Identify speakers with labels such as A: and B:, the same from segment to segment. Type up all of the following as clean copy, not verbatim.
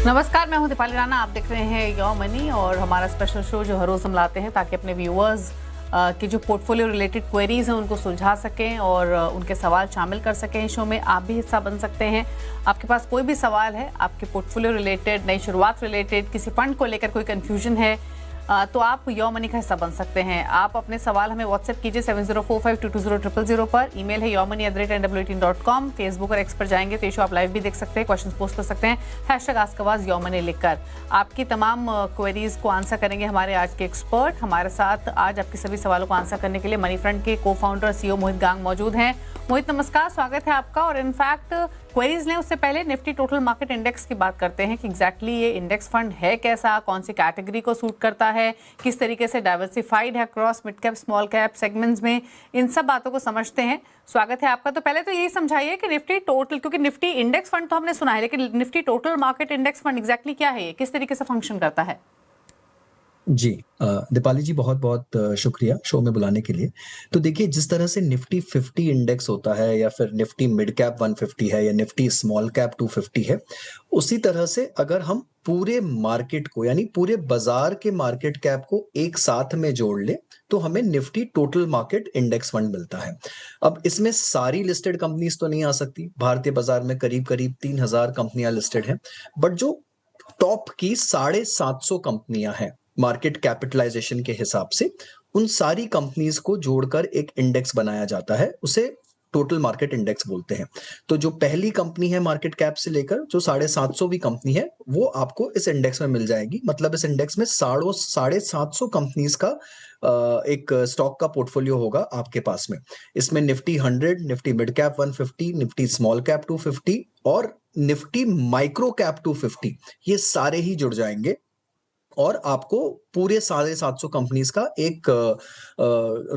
A: नमस्कार, मैं हूं दीपाली राणा। आप देख रहे हैं योर मनी और हमारा स्पेशल शो जो हर रोज हम लाते हैं ताकि अपने व्यूअर्स की जो पोर्टफोलियो रिलेटेड क्वेरीज हैं उनको सुलझा सकें और उनके सवाल शामिल कर सकें। इस शो में आप भी हिस्सा बन सकते हैं। आपके पास कोई भी सवाल है, आपके पोर्टफोलियो रिलेटेड, नई शुरुआत रिलेटेड, किसी फंड को लेकर कोई कंफ्यूजन है, तो आप योर मनी का हिस्सा बन सकते हैं। आप अपने सवाल हमें व्हाट्सएप कीजिए 7045220000 पर। ईमेल है yourmoney@nw18.com। फेसबुक और एक्स पर जाएंगे तो ये शो आप लाइव भी देख सकते हैं, क्वेश्चंस पोस्ट कर सकते हैं #AskAwaz yourmoney लिखकर। आपकी तमाम क्वेरीज को आंसर करेंगे हमारे आज के एक्सपर्ट। हमारे साथ आज आपके सभी सवालों को आंसर करने के लिए मनी फ्रंट के को फाउंडर CEO मोहित गांग मौजूद हैं। मोहित, नमस्कार, स्वागत है आपका। और इनफैक्ट क्वेरीज लें उससे पहले निफ्टी टोटल मार्केट इंडेक्स की बात करते हैं कि एग्जैक्टली ये इंडेक्स फंड है कैसा, कौन सी कैटेगरी को सूट करता है, किस तरीके से डाइवर्सिफाइड है cross mid cap small cap segments में, इन सब बातों को समझते हैं। स्वागत है आपका। तो पहले तो यही समझाइए कि निफ्टी टोटल, क्योंकि निफ्टी इंडेक्स फंड तो हमने सुना है, लेकिन Nifty total market index fund exactly क्या है, ये किस तरीके से फंक्शन करता है?
B: जी दीपाली जी, बहुत बहुत शुक्रिया शो में बुलाने के लिए। तो देखिए, जिस तरह से निफ्टी 50 इंडेक्स होता है या फिर निफ्टी मिड कैप 150 है या निफ्टी स्मॉल कैप 250 है, उसी तरह से अगर हम पूरे मार्केट को यानी पूरे बाजार के मार्केट कैप को एक साथ में जोड़ ले तो हमें Nifty total market index fund मिलता है। अब इसमें सारी लिस्टेड कंपनीज तो नहीं आ सकती। भारतीय बाजार में करीब करीब 3000 कंपनियां लिस्टेड हैं, बट जो टॉप की 750 कंपनियां हैं मार्केट कैपिटलाइजेशन के हिसाब से, उन सारी कंपनीज को जोड़कर एक इंडेक्स बनाया जाता है, उसे टोटल मार्केट इंडेक्स बोलते हैं। तो जो पहली कंपनी है मार्केट कैप से लेकर जो 750वीं कंपनी है, वो आपको इस इंडेक्स में मिल जाएगी। मतलब इस इंडेक्स में 750 कंपनीज का एक स्टॉक का पोर्टफोलियो होगा आपके पास में। इसमें Nifty 100, Nifty mid cap 150, Nifty small cap 250 और निफ्टी माइक्रो कैप 250, ये सारे ही जुड़ जाएंगे और आपको पूरे 750 कंपनीज का एक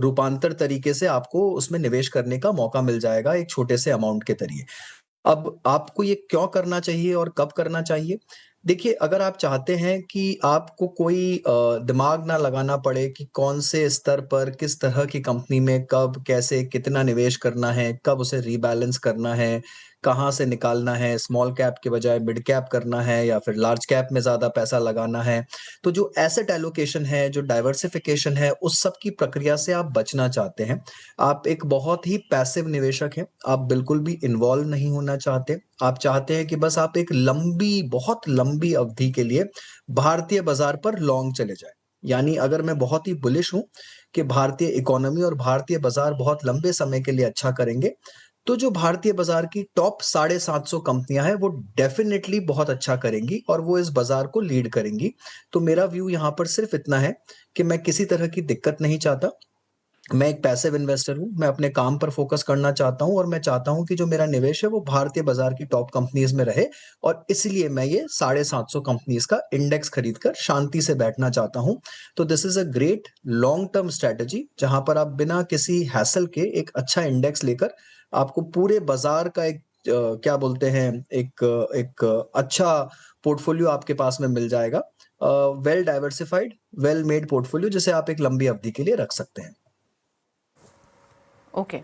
B: रूपांतर तरीके से आपको उसमें निवेश करने का मौका मिल जाएगा एक छोटे से अमाउंट के जरिए। अब आपको ये क्यों करना चाहिए और कब करना चाहिए? देखिए, अगर आप चाहते हैं कि आपको कोई दिमाग ना लगाना पड़े कि कौन से स्तर पर किस तरह की कंपनी में कब कैसे कितना निवेश करना है, कब उसे रीबैलेंस करना है, कहाँ से निकालना है, स्मॉल कैप के बजाय मिड कैप करना है या फिर लार्ज कैप में ज़्यादा पैसा लगाना है, तो जो एसेट एलोकेशन है, जो डाइवर्सिफिकेशन है, उस सब की प्रक्रिया से आप बचना चाहते हैं। आप एक बहुत ही पैसिव निवेशक हैं, आप बिल्कुल भी इन्वॉल्व नहीं होना चाहते। आप चाहते हैं कि बस आप एक लंबी, बहुत लंबी अवधि के लिए भारतीय बाजार पर लॉन्ग चले जाएँ। यानी अगर मैं बहुत ही बुलिश हूँ कि भारतीय इकोनॉमी और भारतीय बाजार बहुत लंबे समय के लिए अच्छा करेंगे, तो जो भारतीय बाजार की टॉप 750 कंपनियां हैं वो डेफिनेटली बहुत अच्छा करेंगी और वो इस बाजार को लीड करेंगी। तो मेरा व्यू यहाँ पर सिर्फ इतना है कि मैं किसी तरह की दिक्कत नहीं चाहता। मैं एक पैसिव इन्वेस्टर हूँ, मैं अपने काम पर फोकस करना चाहता हूँ और मैं चाहता हूँ कि जो मेरा निवेश है वो भारतीय बाजार की टॉप कंपनीज में रहे और इसलिए मैं ये 750 कंपनीज का इंडेक्स खरीदकर शांति से बैठना चाहता हूँ। तो this is a great long term strategy, जहां पर आप बिना किसी हैसल के एक अच्छा इंडेक्स लेकर आपको पूरे बाजार का एक क्या बोलते हैं, एक अच्छा पोर्टफोलियो आपके पास में मिल जाएगा। Well diversified, well made portfolio जिसे आप एक लंबी अवधि के लिए रख सकते हैं।
A: ओके,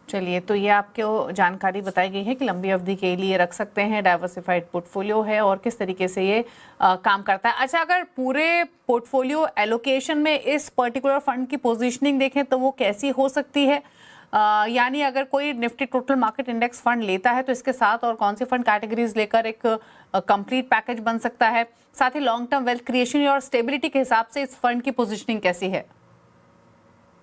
A: चलिए, तो ये आपको जानकारी बताई गई है कि लंबी अवधि के लिए रख सकते हैं, डाइवर्सिफाइड पोर्टफोलियो है और किस तरीके से ये काम करता है। अच्छा, अगर पूरे पोर्टफोलियो एलोकेशन में इस पर्टिकुलर फंड की पोजीशनिंग देखें तो वो कैसी हो सकती है? यानी अगर कोई Nifty total market index fund लेता है तो इसके साथ और कौन सी फंड कैटेगरीज लेकर एक कंप्लीट पैकेज बन सकता है? साथ ही लॉन्ग टर्म वेल्थ क्रिएशन और स्टेबिलिटी के हिसाब से इस फंड की पोजीशनिंग कैसी है?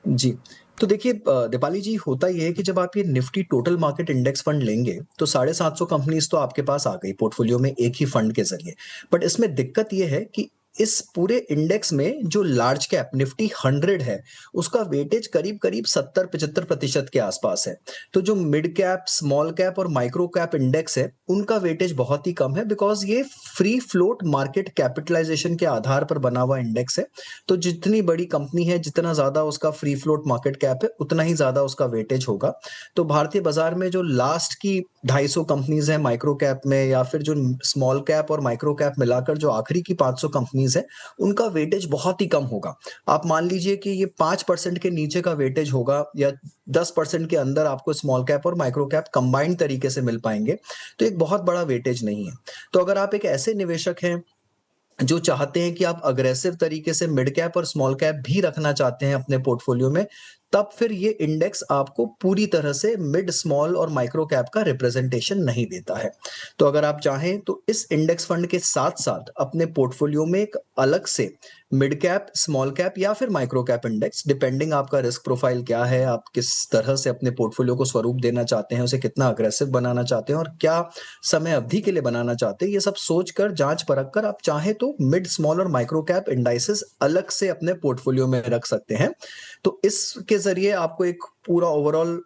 B: जी, तो देखिए दीपाली जी, होता ये है कि जब आप ये Nifty total market index fund लेंगे तो 750 कंपनीज तो आपके पास आ गई पोर्टफोलियो में एक ही फंड के जरिए। बट इसमें दिक्कत ये है कि इस पूरे इंडेक्स में जो लार्ज कैप निफ्टी 100 है, उसका वेटेज करीब करीब 70-75% के आसपास है। तो जो मिड कैप, स्मॉल कैप और माइक्रो कैप इंडेक्स है, उनका वेटेज बहुत ही कम है, बिकॉज ये फ्री फ्लोट मार्केट कैपिटलाइजेशन के आधार पर बना हुआ इंडेक्स है। तो जितनी बड़ी कंपनी है, जितना ज्यादा उसका फ्री फ्लोट मार्केट कैप है, उतना ही ज्यादा उसका वेटेज होगा। तो भारतीय बाजार में जो लास्ट की 250 कंपनीज हैं माइक्रो कैप में, या फिर जो स्मॉल कैप और माइक्रो कैप मिलाकर जो आखिरी की 500 कंपनी कंपनीज है उनका वेटेज बहुत ही कम होगा। आप मान लीजिए कि ये 5% के नीचे का वेटेज होगा या 10% के अंदर आपको स्मॉल कैप और माइक्रो कैप कंबाइंड तरीके से मिल पाएंगे, तो एक बहुत बड़ा वेटेज नहीं है। तो अगर आप एक ऐसे निवेशक हैं जो चाहते हैं कि आप अग्रेसिव तरीके से मिड कैप और स्मॉल कैप भी रखना चाहते हैं अपने पोर्टफोलियो में, तब फिर ये इंडेक्स आपको पूरी तरह से मिड, स्मॉल और माइक्रो कैप का रिप्रेजेंटेशन नहीं देता है। तो अगर आप चाहें तो इस इंडेक्स फंड के साथ-साथ अपने पोर्टफोलियो में एक अलग से मिड कैप, स्मॉल कैप या फिर माइक्रो कैप इंडेक्स, डिपेंडिंग आपका रिस्क प्रोफाइल क्या है, आप किस तरह से अपने पोर्टफोलियो को स्वरूप देना चाहते हैं, उसे कितना अग्रेसिव बनाना चाहते हैं और क्या समय अवधि के लिए बनाना चाहते हैं, ये सब सोचकर जांच परख कर आप चाहें तो मिड, स्मॉल और माइक्रो कैप इंडाइसेस अलग से अपने पोर्टफोलियो में रख सकते हैं। तो इसके जरिए आपको एक पूरा ओवरऑल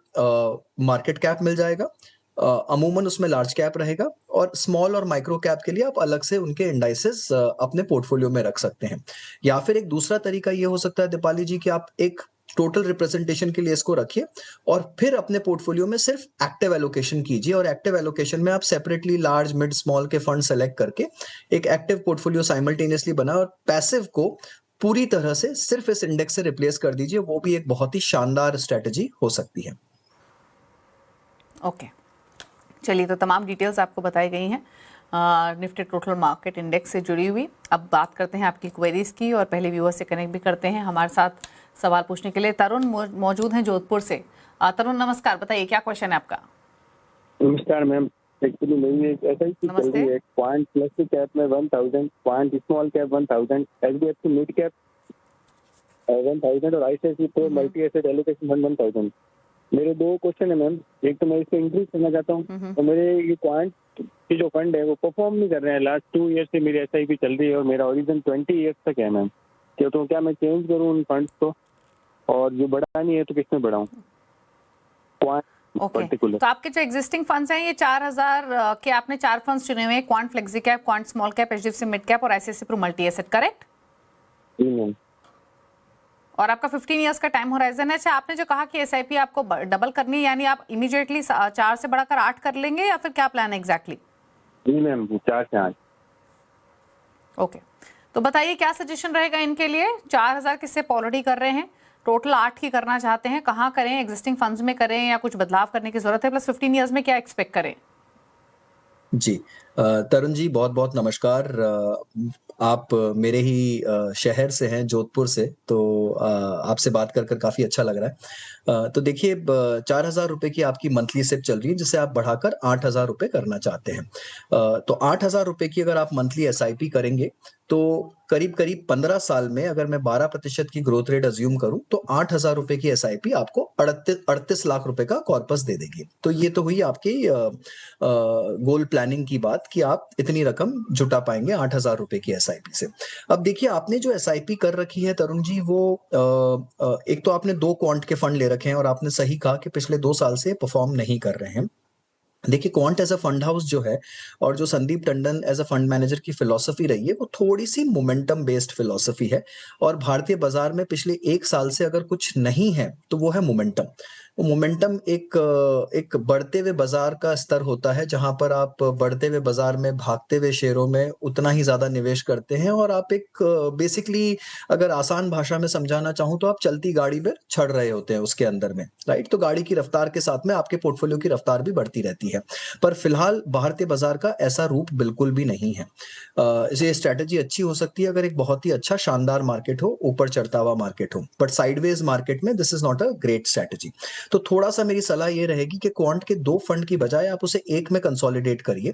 B: मार्केट कैप मिल जाएगा। अमूमन उसमें लार्ज कैप रहेगा और स्मॉल और माइक्रो कैप के लिए आप अलग से उनके इंडाइसेस अपने पोर्टफोलियो में रख सकते हैं। या फिर एक दूसरा तरीका ये हो सकता है दीपाली जी कि आप एक टोटल रिप्रेजेंटेशन के लिए इसको रखिए और फिर अपने पोर्टफोलियो में सिर्फ एक्टिव एलोकेशन कीजिए और एक्टिव एलोकेशन में आप सेपरेटली लार्ज, मिड, स्मॉल के फंड सेलेक्ट करके एक एक्टिव पोर्टफोलियो साइमल्टेनियसली बनाए और पैसिव को पूरी तरह से सिर्फ इस इंडेक्स से रिप्लेस कर दीजिए। वो भी एक बहुत ही शानदार स्ट्रेटजी हो सकती है।
A: ओके, चलिए, तो तमाम डिटेल्स आपको बताई गई हैं निफ्टी टोटल मार्केट इंडेक्स से जुड़ी हुई। अब बात करते हैं आपकी क्वेरीज की और पहले व्यूअर से कनेक्ट भी करते हैं। हमारे साथ सवाल पूछने के लिए तरुण मौजूद हैं जोधपुर से। तरुण नमस्कार, बताइए क्या क्वेश्चन है आपका?
C: नमस्कार मैम, एक्चुअली मेरी एक ऐसा ही चीज चल रही है। पॉइंट फ्लेक्सी कैप में 1000, point small cap 1000, HDFC mid cap 1000 और ICICI pro multi asset allocation 1000। मेरे दो क्वेश्चन है मैम। एक तो मैं इसको इंक्रीज करना चाहता हूँ और मेरे ये पॉइंट की जो फंड है वो परफॉर्म नहीं कर रहे हैं। लास्ट 2 ईयर से मेरी एसआईपी चल रही है और मेरा ओरिजिन 20 ईयर्स तक है मैम। तो क्या मैं चेंज करूँ उन फंड्स को, और जो बढ़ानी है तो किसमें बढ़ाऊँ?
A: तो आपके जो एग्जिस्टिंग फंड्स हैं ये 4000 के आपने 4 फंड्स चुने हुए हैं, quant flexi cap, quant small cap, HDFC mid cap और ICICI Pru multi asset, correct?
C: जी मैम।
A: और आपका 15 इयर्स का टाइम होराइजन है। अच्छा, आपने जो कहा कि एसआईपी आपको डबल करनी है, यानी आप इमीडिएटली 4 से बढ़ाकर 8 कर लेंगे या फिर क्या प्लान है एग्जैक्टली?
C: जी मैम, 4 से 8।
A: ओके, तो बताइए क्या सजेशन रहेगा इनके लिए? 4000 किससे ऑलरेडी कर रहे हैं, टोटल 8 की करना चाहते हैं, कहाँ करें? एग्जिस्टिंग फंड्स में करें या कुछ बदलाव करने की जरूरत है? प्लस 15 इयर्स में क्या एक्सपेक्ट करें?
B: जी, तरुण जी बहुत बहुत नमस्कार। आप मेरे ही शहर से हैं, जोधपुर से, तो आपसे बात कर कर काफ़ी अच्छा लग रहा है। तो देखिए, 4000 रुपये की आपकी मंथली सिप चल रही है जिसे आप बढ़ाकर 8000 रुपये करना चाहते हैं। तो 8000 रुपये की अगर आप मंथली एसआईपी करेंगे तो करीब करीब 15 साल में अगर मैं 12% की ग्रोथ रेट अज्यूम करूं तो 8000 रुपये की एसआईपी आपको 38 लाख रुपए का कॉर्पस दे देगी। तो ये तो हुई आपकी गोल प्लानिंग की बात कि आप इतनी रकम जुटा पाएंगे 8000 रुपए की एसआईपी से। अब देखिए, आपने जो एसआईपी कर रखी है तरुण जी, वो एक तो आपने 2 क्वांट के फंड ले रखे हैं और आपने सही कहा कि पिछले 2 साल से परफॉर्म नहीं कर रहे हैं। देखिए, Quant as a fund house जो है और जो Sandeep Tandon as a fund manager की फिलॉसफी रही है वो थोड़ी सी मोमेंटम बेस्ड फिलॉसफी है और भारतीय बाजार में पिछले 1 साल से अगर कुछ नहीं है तो वो है मोमेंटम। वो मोमेंटम एक बढ़ते हुए बाजार का स्तर होता है जहां पर आप बढ़ते हुए बाजार में भागते हुए शेयरों में उतना ही ज्यादा निवेश करते हैं और आप एक बेसिकली, अगर आसान भाषा में समझाना चाहूं तो आप चलती गाड़ी में चढ़ रहे होते हैं उसके अंदर में, राइट? तो गाड़ी की रफ्तार के साथ में आपके पोर्टफोलियो की रफ्तार भी बढ़ती रहती है। पर फिलहाल भारतीय बाजार का ऐसा रूप बिल्कुल भी नहीं है। ये स्ट्रैटेजी अच्छी हो सकती है अगर एक बहुत ही अच्छा शानदार मार्केट हो, ऊपर चढ़ता हुआ मार्केट हो, बट साइडवेज मार्केट में this is not a great strategy. तो थोड़ा सा मेरी सलाह ये रहेगी कि क्वांट के 2 फंड की बजाय आप उसे एक में कंसोलिडेट करिए।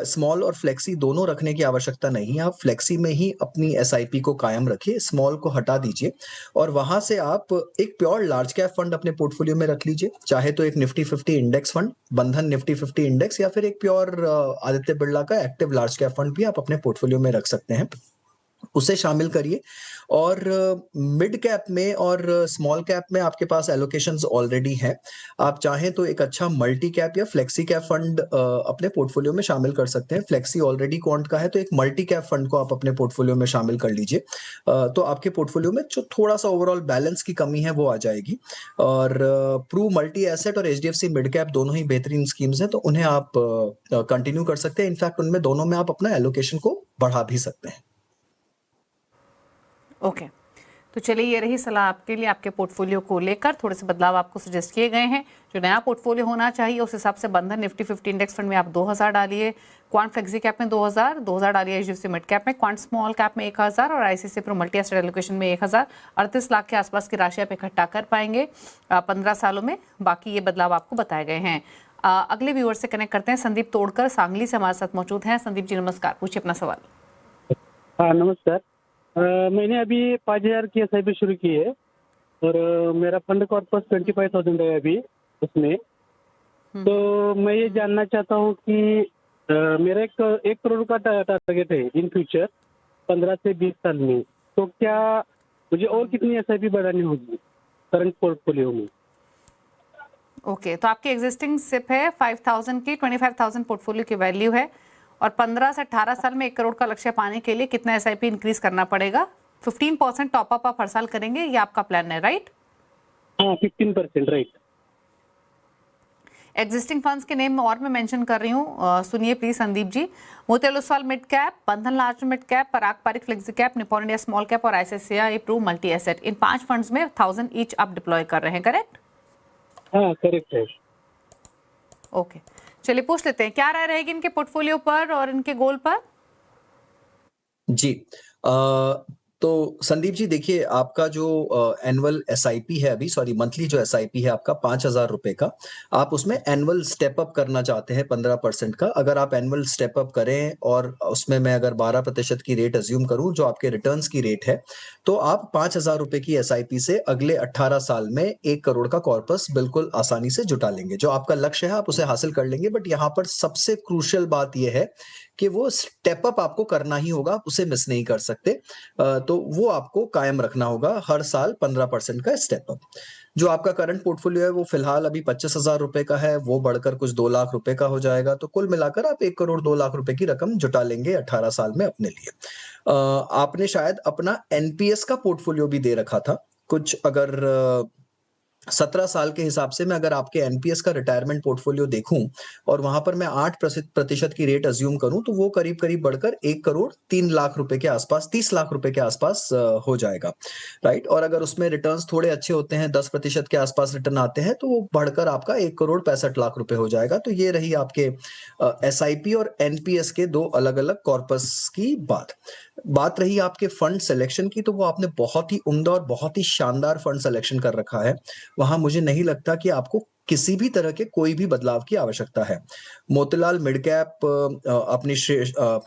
B: स्मॉल और फ्लेक्सी दोनों रखने की आवश्यकता नहीं है। आप फ्लेक्सी में ही अपनी एसआईपी को कायम रखिए, स्मॉल को हटा दीजिए और वहां से आप एक प्योर लार्ज कैप फंड अपने पोर्टफोलियो में रख लीजिए। चाहे तो एक निफ्टी 50 इंडेक्स फंड, बंधन निफ्टी 50 इंडेक्स, या फिर एक प्योर आदित्य बिरला का एक्टिव लार्ज कैप फंड भी आप अपने पोर्टफोलियो में रख सकते हैं, उसे शामिल करिए। और मिड कैप में और स्मॉल कैप में आपके पास एलोकेशंस ऑलरेडी हैं। आप चाहें तो एक अच्छा मल्टी कैप या फ्लेक्सी कैप फंड अपने पोर्टफोलियो में शामिल कर सकते हैं। फ्लेक्सी ऑलरेडी क्वांट का है तो एक मल्टी कैप फंड को आप अपने पोर्टफोलियो में शामिल कर लीजिए। तो आपके पोर्टफोलियो में जो थोड़ा सा ओवरऑल बैलेंस की कमी है वो आ जाएगी। और प्रू मल्टी एसेट और एचडीएफसी मिड कैप दोनों ही बेहतरीन स्कीम्स हैं, तो उन्हें आप कंटिन्यू कर सकते हैं। इनफैक्ट उनमें दोनों में आप अपना एलोकेशन को बढ़ा भी सकते हैं।
A: ओके, तो चलिए ये रही सलाह आपके लिए, आपके पोर्टफोलियो को लेकर थोड़े से बदलाव आपको सजेस्ट किए गए हैं। जो नया पोर्टफोलियो होना चाहिए उस हिसाब से बंधन निफ्टी 50 इंडेक्स फंड में आप 2000 डालिए, क्वांट फ्लेक्सी कैप में 2000 डालिए, एचडीएफसी मिड कैप में, क्वांट स्मॉल कैप में 1000 और ICICI Pru multi asset allocation में 1000। 38 लाख के आसपास की राशि आप इकट्ठा कर पाएंगे 15 सालों में। बाकी ये बदलाव आपको बताए गए हैं। अगले व्यूअर से कनेक्ट करते हैं। संदीप तोड़कर सांगली से हमारे साथ मौजूद हैं। संदीप जी नमस्कार, पूछिए अपना सवाल।
D: हाँ नमस्कार। मैंने अभी 5000 की SIP शुरू की है और मेरा फंड कॉर्पस 25,000 है अभी उसमें। तो मैं ये जानना चाहता हूँ कि मेरा एक करोड़ का टारगेट है इन फ्यूचर 15 से 20 साल में। तो क्या मुझे और कितनी SIP बढ़ानी होगी करंट पोर्टफोलियो में?
A: ओके, तो आपकी एग्जिस्टिंग सिप है 5000 की, 25,000 पोर्टफोलियो की वैल्यू है और 15 से 18 साल में 1 करोड़ का लक्ष्य पाने के लिए कितना SIP इंक्रीज करना पड़ेगा? 15% टॉपअप आप हर साल करेंगे, ये आपका प्लान है, राइट?
D: हाँ 15%, राइट।
A: एग्जिस्टिंग फंड्स के नेम और मैं मेंशन कर रही हूँ, सुनिए please Sandeep ji. Motilal Oswal mid cap, Bandhan large mid cap, Parag Parikh flexi cap, Nippon India small cap और आईसीआईसीआई प्रू मल्टी एसेट, इन 5 फंड्स में 1000 ईच आप डिप्लॉय कर रहे हैं, करेक्ट?
D: हाँ करेक्ट है।
A: ओके, चलिए पूछ लेते हैं क्या राय रहेगी इनके पोर्टफोलियो पर और इनके गोल पर।
B: जी तो संदीप जी देखिए, आपका जो एनुअल SIP है अभी, सॉरी मंथली जो SIP है आपका 5,000 रुपए का, आप उसमें एनुअल स्टेप अप करना चाहते हैं 15% का। अगर आप एनुअल स्टेप अप करें और उसमें मैं अगर 12% की रेट अज्यूम करूं जो आपके रिटर्न्स की रेट है, तो आप 5,000 रुपए की SIP से अगले 18 साल में 1 करोड़ का कॉर्पस बिल्कुल आसानी से जुटा लेंगे। जो आपका लक्ष्य है आप उसे हासिल कर लेंगे। बट यहाँ पर सबसे क्रूशियल बात यह है कि वो स्टेप अप आपको करना ही होगा, आप उसे मिस नहीं कर सकते। तो वो आपको कायम रखना होगा हर साल 15% का स्टेप अप। जो आपका करंट पोर्टफोलियो है वो फिलहाल अभी 25,000 रुपए का है, वो बढ़कर कुछ 2 लाख रुपए का हो जाएगा। तो कुल मिलाकर आप 1 करोड़ 2 लाख रुपए की रकम जुटा लेंगे 18 साल में अपने लिए। आपने शायद अपना NPS का पोर्टफोलियो भी दे रखा था कुछ। अगर 17 साल के हिसाब से मैं अगर आपके NPS का रिटायरमेंट पोर्टफोलियो देखूं और वहां पर मैं 8% की रेट अज्यूम करूं, तो वो करीब करीब बढ़कर 1 करोड़ 3 लाख रुपए के आसपास, 30 लाख रुपए के आसपास हो जाएगा, राइट। और अगर उसमें रिटर्न्स थोड़े अच्छे होते हैं, 10% के आसपास रिटर्न आते हैं, तो वो बढ़कर आपका 1 करोड़ 65 लाख रुपए हो जाएगा। तो ये रही आपके SIP और NPS के 2 अलग अलग कॉर्पस की बात रही आपके फंड सिलेक्शन की, तो वो आपने बहुत ही उम्दा और बहुत ही शानदार फंड सिलेक्शन कर रखा है। वहां मुझे नहीं लगता कि आपको किसी भी तरह के कोई भी बदलाव की आवश्यकता है। मोतीलाल मिड कैप अपनी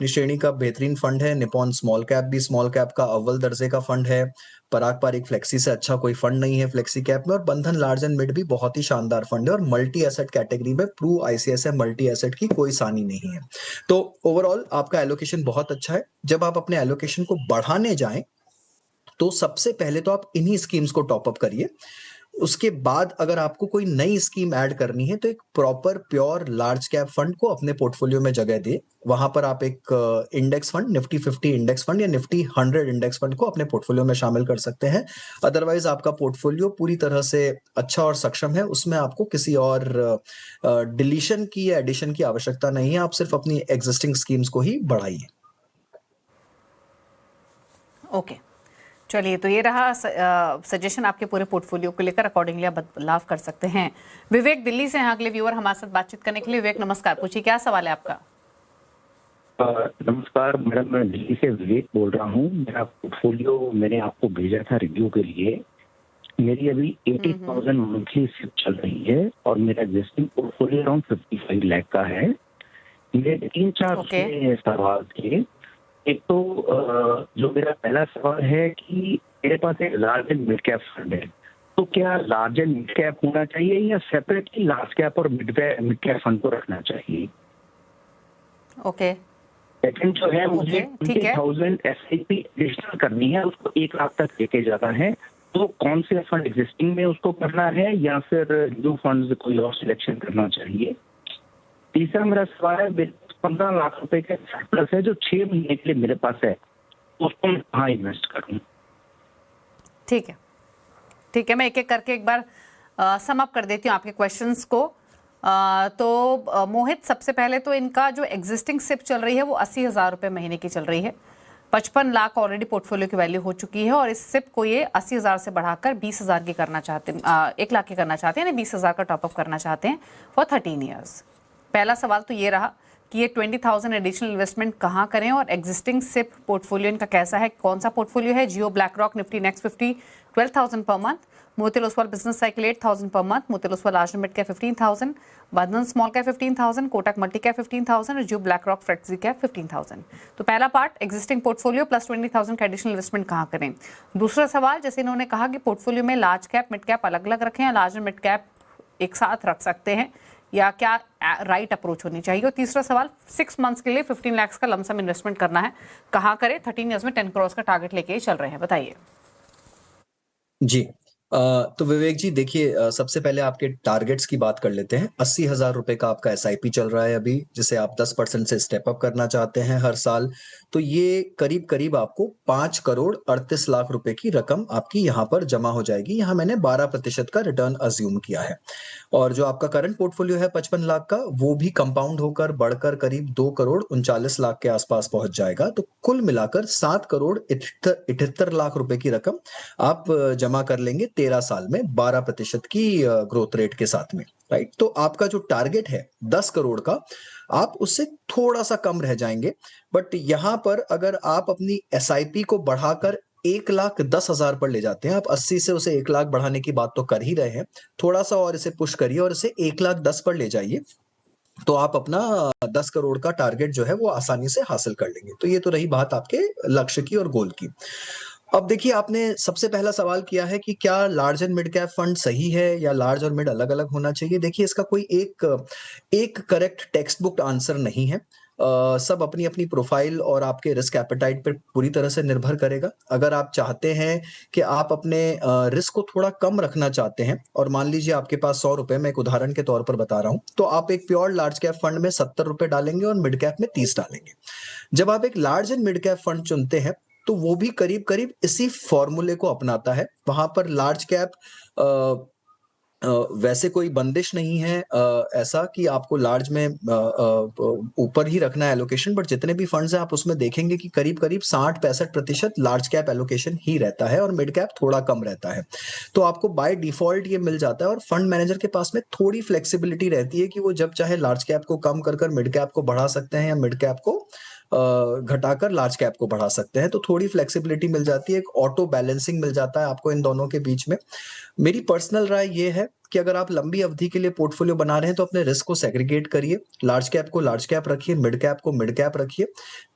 B: श्रेणी का बेहतरीन फंड है। निप्पॉन स्मॉल कैप भी स्मॉल कैप का अव्वल दर्जे का फंड है। पराग पारिक फ्लेक्सी से अच्छा कोई फंड नहीं है फ्लेक्सी कैप में। और बंधन लार्ज एंड मिड भी बहुत ही शानदार फंड है। और मल्टी एसेट कैटेगरी में प्रू ICICI मल्टी एसेट की कोई सानी नहीं है। तो ओवरऑल आपका एलोकेशन बहुत अच्छा है। जब आप अपने एलोकेशन को बढ़ाने जाएं तो सबसे पहले तो आप इन्हीं स्कीम्स को टॉप अप करिए। उसके बाद अगर आपको कोई नई स्कीम ऐड करनी है तो एक proper pure large cap fund को अपने पोर्टफोलियो में जगह दे। वहां पर आप एक index fund, Nifty 50 index fund या निफ्टी 100 इंडेक्स फंड को अपने पोर्टफोलियो में शामिल कर सकते हैं। अदरवाइज आपका पोर्टफोलियो पूरी तरह से अच्छा और सक्षम है, उसमें आपको किसी और डिलीशन की या एडिशन की आवश्यकता नहीं है। आप सिर्फ अपनी एग्जिस्टिंग स्कीम्स को ही बढ़ाइए।
A: ओके, चलिए तो ये रहा सजेशन आपके पूरे पोर्टफोलियो को लेकर, अकॉर्डिंगली आप बदलाव कर सकते हैं। विवेक दिल्ली से हैं अगले व्यूअर हमारे साथ बातचीत करने के लिए। विवेक नमस्कार, पूछिए क्या सवाल है आपका।
E: नमस्कार मैडम, मैं दिल्ली से विवेक बोल रहा हूँ। मेरा पोर्टफोलियो मैंने आपको भेजा था रिव्यू के लिए। मेरी अभी 80,000 मंथली सिप चल रही है और मेरा एग्जिस्टिंग पोर्टफोलियो अराउंड 55 लाख का है। मेरे 3-4 सवाल थे। एक तो जो मेरा पहला सवाल है कि मेरे पास एक large and mid cap fund है, तो क्या लार्ज एंड मिड कैप होना चाहिए या सेपरेटली लार्ज कैप और मिड कैप फंड को रखना चाहिए?
A: ओके,
E: सेकंड जो है मुझे 20,000 SIP एडिशनल करनी है, उसको 1 लाख तक लेके जाना है, तो कौन से फंड एग्जिस्टिंग में उसको करना है या फिर न्यू फंड कोई और सिलेक्शन करना चाहिए? तीसरा मेरा सवाल है, 15 लाख रुपए का सरप्लस है जो 6 महीने के लिए मेरे पास है, उसको मैं कहाँ इन्वेस्ट करूँ?
A: ठीक है, ठीक है, मैं एक एक करके एक बार सम अप कर देती हूँ आपके क्वेश्चंस को। तो मोहित, सबसे पहले तो इनका जो एग्जिस्टिंग सिप चल रही है वो 80,000 रुपये महीने की चल रही है। 55 लाख ऑलरेडी पोर्टफोलियो की वैल्यू हो चुकी है और इस सिप को ये 80,000 से बढ़ाकर 20,000 की करना चाहते हैं, 1 लाख की करना चाहते हैं, यानी 20,000 का टॉपअप करना चाहते हैं फॉर 13 ईयर्स। पहला सवाल तो ये रहा कि ये 20,000 एडिशनल इन्वेस्टमेंट कहाँ करें और एग्जिस्टिंग सिप पोर्टफोलियो इनका कैसा है, कौन सा पोर्टफोलियो है। Jio BlackRock Nifty next 50 12,000 पर month, Motilal Oswal business cycle 8,000 पर month, Motilal Oswal large mid cap 15,000, Bandhan small cap 15,000, Kotak multi cap 15,000 और Jio BlackRock flexi cap 15,000। तो पहला पार्ट एग्जिस्टिंग पोर्टफोलियो प्लस 20,000 का एडिशनल इन्वेस्टमेंट कहाँ करें। दूसरा सवाल, जैसे इन्होंने कहा कि पोर्टफोलियो में लार्ज कैप मिड कैप अलग अलग रखें या लार्ज और मिड कैप एक साथ रख सकते हैं, या क्या राइट अप्रोच होनी चाहिए। और तीसरा सवाल, 6 मंथ्स के लिए 15 लाख का लमसम इन्वेस्टमेंट करना है, कहाँ करें। 13 ईयर्स में 10 करोड़ का टारगेट लेके चल रहे हैं, बताइए।
B: जी तो विवेक जी देखिए, सबसे पहले आपके टारगेट्स की बात कर लेते हैं। 80,000 रुपए का आपका SIP चल रहा है अभी, जिसे आप 10% से स्टेप अप करना चाहते हैं हर साल। तो ये करीब करीब आपको 5 करोड़ 38 लाख रुपए की रकम आपकी यहाँ पर जमा हो जाएगी। यहाँ मैंने 12% का रिटर्न अज्यूम किया है। और जो आपका करंट पोर्टफोलियो है 55 लाख का, वो भी कंपाउंड होकर बढ़कर करीब 2 करोड़ 39 लाख के आसपास पहुंच जाएगा। तो कुल मिलाकर 7 करोड़ 78 लाख रुपए की रकम आप जमा कर लेंगे 13 साल में 12% की ग्रोथ रेट के साथ में, राइट। तो आपका जो टारगेट है 10 करोड़ का, आप उससे थोड़ा सा कम रह जाएंगे। बट यहां पर अगर आप अपनी SIP को बढ़ाकर 1,10,000 पर ले जाते हैं, आप 80 से उसे 1 लाख बढ़ाने की बात तो कर ही रहे हैं, थोड़ा सा और इसे पुश करिए और इसे 1,10,000 पर ले जाइए, तो आप अपना 10 करोड़ का टारगेट जो है वो आसानी से हासिल कर लेंगे। तो ये तो रही बात आपके लक्ष्य की और गोल की। अब देखिए, आपने सबसे पहला सवाल किया है कि क्या large and mid cap fund सही है या लार्ज और मिड अलग अलग होना चाहिए। देखिए, इसका कोई एक करेक्ट टेक्स्ट बुक आंसर नहीं है। सब अपनी अपनी प्रोफाइल और आपके रिस्क एपेटाइट पर पूरी तरह से निर्भर करेगा। अगर आप चाहते हैं कि आप अपने रिस्क को थोड़ा कम रखना चाहते हैं और मान लीजिए आपके पास 100 रुपए, मैं एक उदाहरण के तौर पर बता रहा हूं, तो आप एक प्योर लार्ज कैप फंड में 70 रुपए डालेंगे और मिड कैप में 30 डालेंगे। जब आप एक large and mid cap fund चुनते हैं तो वो भी करीब करीब इसी फॉर्मूले को अपनाता है। वहां पर लार्ज कैप वैसे कोई बंदिश नहीं है ऐसा कि आपको लार्ज में ऊपर ही रखना है एलोकेशन, बट जितने भी फंड्स हैं आप उसमें देखेंगे कि करीब करीब 60-65% लार्ज कैप एलोकेशन ही रहता है और मिड कैप थोड़ा कम रहता है। तो आपको बाय डिफॉल्ट ये मिल जाता है और फंड मैनेजर के पास में थोड़ी फ्लेक्सिबिलिटी रहती है कि वो जब चाहे लार्ज कैप को कम कर मिड कैप को बढ़ा सकते हैं या मिड कैप को घटाकर लार्ज कैप को बढ़ा सकते हैं। तो थोड़ी फ्लेक्सिबिलिटी मिल जाती है, एक ऑटो बैलेंसिंग मिल जाता है आपको इन दोनों के बीच में। मेरी पर्सनल राय ये है कि अगर आप लंबी अवधि के लिए पोर्टफोलियो बना रहे हैं तो अपने रिस्क को सेग्रीगेट करिए। लार्ज कैप को लार्ज कैप रखिए, मिड कैप को मिड कैप रखिए।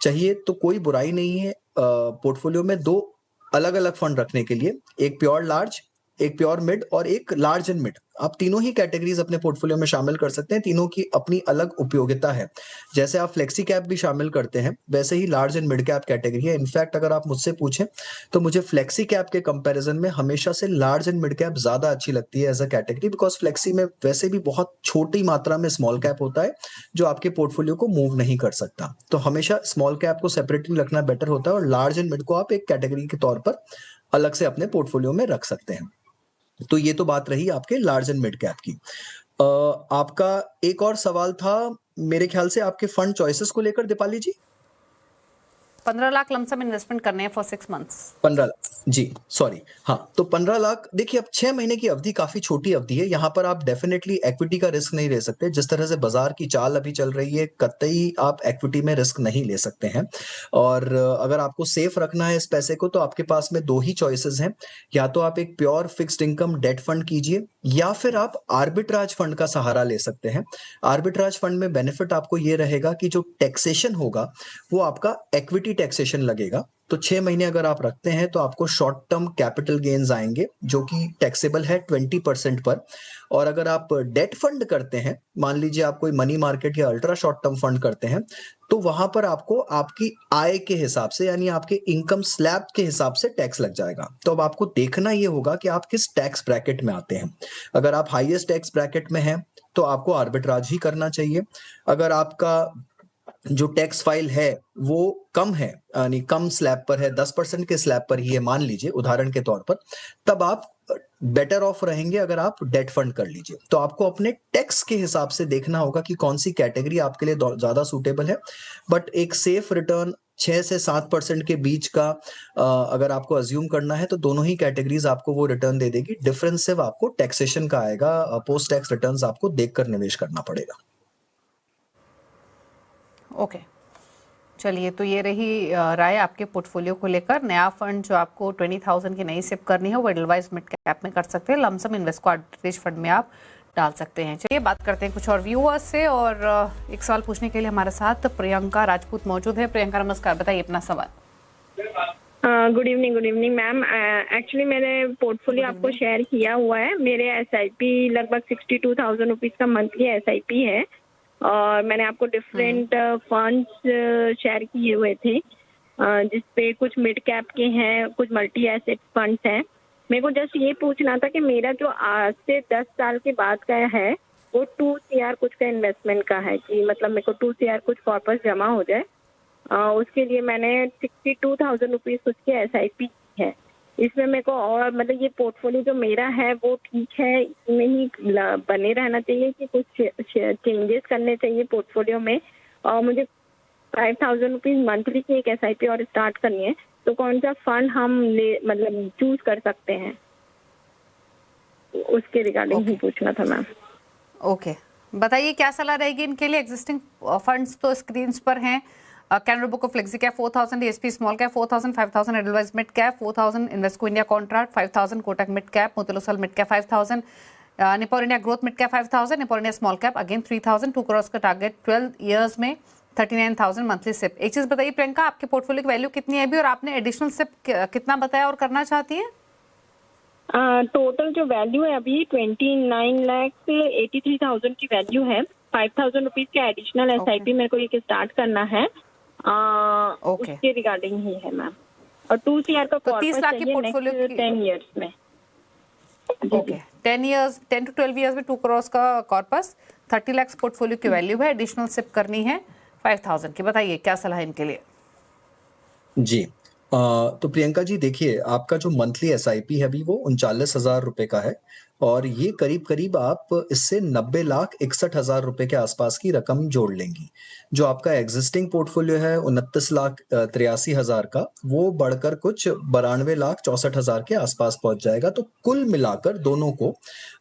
B: चाहिए तो कोई बुराई नहीं है पोर्टफोलियो में 2 अलग अलग फंड रखने के लिए, एक प्योर लार्ज, एक प्योर मिड और एक लार्ज एंड मिड। आप तीनों ही कैटेगरीज अपने पोर्टफोलियो में शामिल कर सकते हैं। तीनों की अपनी अलग उपयोगिता है। जैसे आप फ्लेक्सी कैप भी शामिल करते हैं, वैसे ही large and mid cap category है। इनफैक्ट अगर आप मुझसे पूछें तो मुझे फ्लेक्सी कैप के कंपैरिजन में हमेशा से लार्ज एंड मिड कैप ज्यादा अच्छी लगती है as a category, because flexi में वैसे भी बहुत छोटी मात्रा में स्मॉल कैप होता है जो आपके पोर्टफोलियो को मूव नहीं कर सकता। तो हमेशा स्मॉल कैप को सेपरेटली रखना बेटर होता है और लार्ज एंड मिड को आप एक कैटेगरी के तौर पर अलग से अपने पोर्टफोलियो में रख सकते हैं। तो ये तो बात रही आपके लार्ज एंड मिड कैप की। आपका एक और सवाल था मेरे ख्याल से आपके फंड चॉइसेस को लेकर, दीपाली जी।
A: 15 लाख लमसम इन्वेस्टमेंट करने हैं फॉर 6 मंथ्स।
B: 15 लाख, जी सॉरी, हाँ। तो 15 लाख, देखिए अब 6 महीने की अवधि काफी छोटी अवधि है। यहाँ पर आप डेफिनेटली एक्विटी का रिस्क नहीं ले सकते। जिस तरह से बाजार की चाल अभी चल रही है, कतई आप एक्विटी में रिस्क नहीं ले सकते हैं। और अगर आपको सेफ रखना है इस पैसे को तो आपके पास में 2 ही चॉइसेस हैं। या तो आप एक pure fixed income debt fund कीजिए या फिर आप आर्बिट्राज फंड का सहारा ले सकते हैं। आर्बिट्राज फंड में बेनिफिट आपको ये रहेगा कि जो टैक्सेशन होगा वो आपका इक्विटी टैक्सेशन लगेगा। तो 6 महीने अगर आप रखते हैं तो आपको शॉर्ट टर्म कैपिटल गेन्स आएंगे जो कि टैक्सेबल है 20% पर। और अगर आप डेट फंड करते हैं, मान लीजिए आप कोई मनी मार्केट या अल्ट्रा शॉर्ट टर्म फंड करते हैं, तो वहां पर आपको आपकी आय के हिसाब से यानी आपके इनकम स्लैब के हिसाब से टैक्स लग जाएगा। तो अब आपको देखना ये होगा कि आप किस टैक्स ब्रैकेट में आते हैं। अगर आप हाईएस्ट टैक्स ब्रैकेट में हैं तो आपको आर्बिट्राज ही करना चाहिए। अगर आपका जो टैक्स फाइल है वो कम है, यानी कम स्लैब पर है, 10% के स्लैब पर ही है मान लीजिए उदाहरण के तौर पर, तब आप बेटर ऑफ रहेंगे अगर आप डेट फंड कर लीजिए। तो आपको अपने टैक्स के हिसाब से देखना होगा कि कौन सी कैटेगरी आपके लिए ज्यादा सूटेबल है। बट एक सेफ रिटर्न 6 से 7% के बीच का अगर आपको अज्यूम करना है तो दोनों ही कैटेगरीज आपको वो रिटर्न दे देगी। डिफरेंस सिर्फ आपको टैक्सेशन का आएगा, पोस्ट टैक्स रिटर्न्स आपको देखकर निवेश करना पड़ेगा।
A: ओके, चलिए, तो ये रही राय आपके पोर्टफोलियो को लेकर। नया फंड जो आपको 20,000 की नई सिप करनी है वो एडलवाइज मिड कैप में कर सकते हैं। लमसम इन्वेस्को आर्बिट्रेज फंड में आप डाल सकते हैं। चलिए बात करते हैं कुछ और व्यूअर्स से, और एक सवाल पूछने के लिए हमारे साथ प्रियंका राजपूत मौजूद है। प्रियंका नमस्कार, बताइए अपना सवाल।
F: Good evening ma'am. एक्चुअली मैंने पोर्टफोलियो आपको शेयर किया हुआ है। मेरे SIP लगभग 62,000 रुपीज़ का मंथली SIP है, और मैंने आपको डिफरेंट फंड्स शेयर किए हुए थे, जिसपे कुछ मिड कैप के हैं, कुछ मल्टी एसेट फंड्स हैं। मेरे को जस्ट ये पूछना था कि मेरा जो आज से 10 साल के बाद का है वो 2 CR कुछ का इन्वेस्टमेंट का है, कि मतलब मेरे को 2 CR कुछ कॉर्पस जमा हो जाए। उसके लिए मैंने 62,000 रुपीज़ कुछ के SIP की है। इसमें मेरे को और मतलब ये पोर्टफोलियो जो मेरा है वो ठीक है, इसमें ही बने रहना चाहिए कि कुछ चेंजेस करने चाहिए पोर्टफोलियो में? और मुझे 5,000 रुपीज़ मंथली की एक SIP और स्टार्ट करनी है, तो कौन सा फंड हम मतलब चूज कर सकते हैं? उसके रिगार्डिंग ही पूछना था मैम।
A: ओके, बताइए क्या सलाह रहेगी इनके लिए। एग्जिस्टिंग फंड्स तो स्क्रीन पर हैं। Canara book of flexi cap 4,000, DSP small cap 4,000, 5,000 Edelweiss mid cap 4,000, Invesco India contract 5,000, Kotak mid cap, Motilal Oswal mid cap 5,000, Nippon India growth mid cap 5,000, Nippon India small cap again 3,000, 2 crore का टारगेट 12 ईयर्स में 39,000 monthly SIP. एक चीज बताइए प्रियंका, आपके portfolio की value कितनी है अभी, और आपने एडिशनल सिप कितना बताया और करना चाहती हैं?
F: टोटल जो वैल्यू है अभी 29,83,000 की वैल्यू है। 5,000 रुपीज़ का एडिशनल SIP मेरे को ये स्टार्ट करना है। उसके रिगार्डिंग ही है मैम। और 2 CR का
A: तो 30 लाख की पोर्टफोलियो की
F: 10 ईयर्स में।
A: ओके, 10 to 12 ईयर्स में 2 करोड़ का कॉर्पस, 30 लाख पोर्टफोलियो की वैल्यू है। एडिशनल सिप करनी है 5,000 की। बताइए क्या सलाह इनके लिए।
B: जी, तो प्रियंका जी देखिए, आपका जो मंथली SIP है अभी वो 39,000 रुपए का है, और ये करीब करीब आप इससे 90,61,000 रुपए के आसपास की रकम जोड़ लेंगी। जो आपका एग्जिस्टिंग पोर्टफोलियो है 29,83,000 का, वो बढ़कर कुछ 92,64,000 के आसपास पहुंच जाएगा। तो कुल मिलाकर दोनों को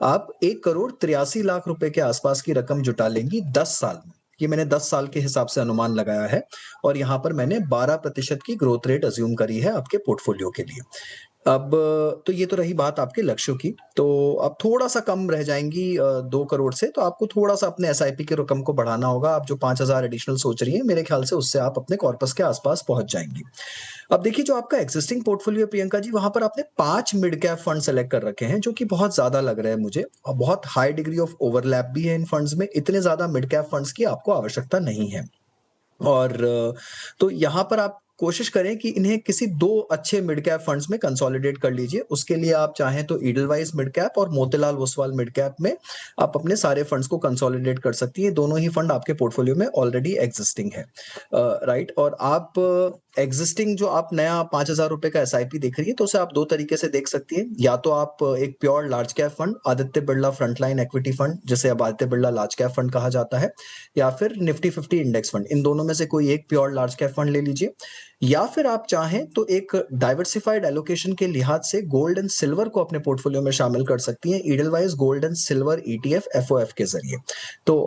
B: आप 1,83,00,000 रुपए के आसपास की रकम जुटा लेंगी 10 साल में। ये मैंने 10 साल के हिसाब से अनुमान लगाया है, और यहाँ पर मैंने 12% की ग्रोथ रेट अज्यूम करी है आपके पोर्टफोलियो के लिए। अब तो ये तो रही बात आपके लक्ष्यों की, तो अब थोड़ा सा कम रह जाएंगी 2 करोड़ से, तो आपको थोड़ा सा अपने SIP की रकम को बढ़ाना होगा। आप जो 5,000 एडिशनल सोच रही हैं, मेरे ख्याल से उससे आप अपने कॉर्पस के आसपास पहुंच जाएंगी। अब देखिए, जो आपका एक्जिस्टिंग पोर्टफोलियो प्रियंका जी, वहां पर आपने 5 मिड कैप फंड सेलेक्ट कर रखे हैं, जो कि बहुत ज्यादा लग रहे हैं मुझे, और बहुत हाई डिग्री ऑफ ओवरलैप भी है इन फंड्स में। इतने ज्यादा मिड कैप फंड्स की आपको आवश्यकता नहीं है। और तो यहाँ पर आप कोशिश करें कि इन्हें किसी 2 अच्छे मिड कैप फंड्स में कंसोलिडेट कर लीजिए। उसके लिए आप चाहें तो ईडलवाइज मिड कैप और मोतीलाल ओसवाल मिड कैप में आप अपने सारे फंड्स को कंसोलिडेट कर सकती हैं। दोनों ही फंड आपके पोर्टफोलियो में ऑलरेडी एग्जिस्टिंग है, राइट। और आप एग्जिस्टिंग जो आप नया 5,000 रुपए का SIP देख रही है, तो उसे आप 2 तरीके से देख सकती हैं। या तो आप एक pure large cap fund, Aditya Birla frontline equity fund, जिसे अब Aditya Birla large cap fund कहा जाता है, या फिर निफ्टी 50 इंडेक्स फंड, इन दोनों में से कोई एक प्योर लार्ज कैप फंड ले लीजिए। या फिर आप चाहें तो एक डाइवर्सिफाइड एलोकेशन के लिहाज से गोल्ड एंड सिल्वर को अपने पोर्टफोलियो में शामिल कर सकती हैं, Edelweiss gold and silver ETF FOF के जरिए। तो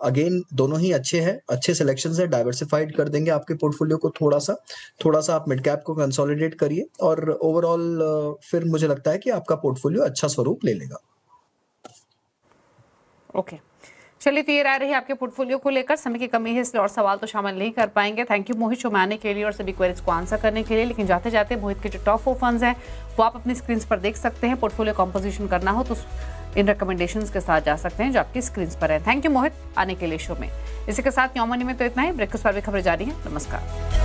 B: अगेन दोनों ही अच्छे हैं, अच्छे सिलेक्शंस है। डाइवर्सिफाइड कर देंगे आपके पोर्टफोलियो को थोड़ा सा आप मिड कैप को कंसोलिडेट करिए, और ओवरऑल फिर मुझे लगता है कि आपका पोर्टफोलियो अच्छा स्वरूप ले लेगा।
A: ओके, चलिए, तो ये राय रही आपके पोर्टफोलियो को लेकर। समय की कमी है इसलिए और सवाल तो शामिल नहीं कर पाएंगे। थैंक यू मोहित शो में आने के लिए और सभी क्वेरीज को आंसर करने के लिए। लेकिन जाते जाते मोहित के जो टॉप 4 फंड्स हैं वो आप अपनी स्क्रीन पर देख सकते हैं। पोर्टफोलियो कॉम्पोजिशन करना हो तो इन रिकमेंडेशंस के साथ जा सकते हैं जो आपकी स्क्रीन पर है। थैंक यू मोहित आने के लिए शो में। इसी के साथ न्यू मनी में तो इतना ही। ब्रेकफास्ट पर भी खबरें जारी हैं। नमस्कार।